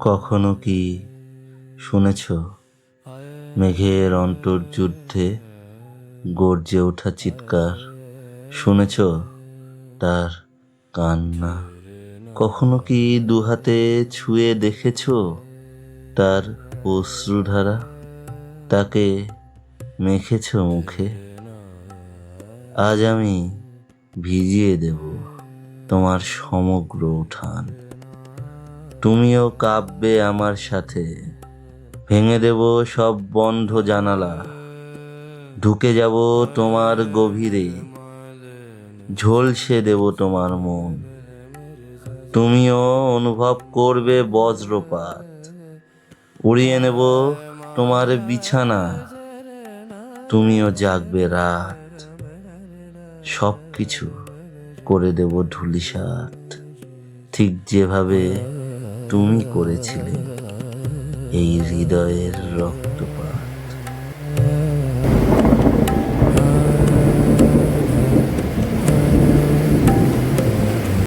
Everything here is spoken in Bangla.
কখনো কি শুনেছ মেঘের অন্তর্যুদ্ধে গর্জে ওঠা চিৎকার? শুনেছ তার কান্না? কখনো কি দুহাতে ছুঁয়ে দেখেছ তার অশ্রুধারা? তাকে মেখেছ মুখে? আজ আমি ভিজিয়ে দেব তোমার সমগ্র উঠান। তুমিও কাঁদবে আমার সাথে। ভেঙে দেব সব বন্ধ জানালা, ঢুকে যাব তোমার গভীরে, ঝলসে দেব তোমার মন। তুমিও অনুভব করবে বজ্রপাত, উড়িয়ে নেব তোমার বিছানা। তুমিও জাগবে রাত, সবকিছু করে দেব ধূলিসাৎ, ঠিক যেভাবে তুমি করেছিলে এই হৃদয়ের রক্তপাত।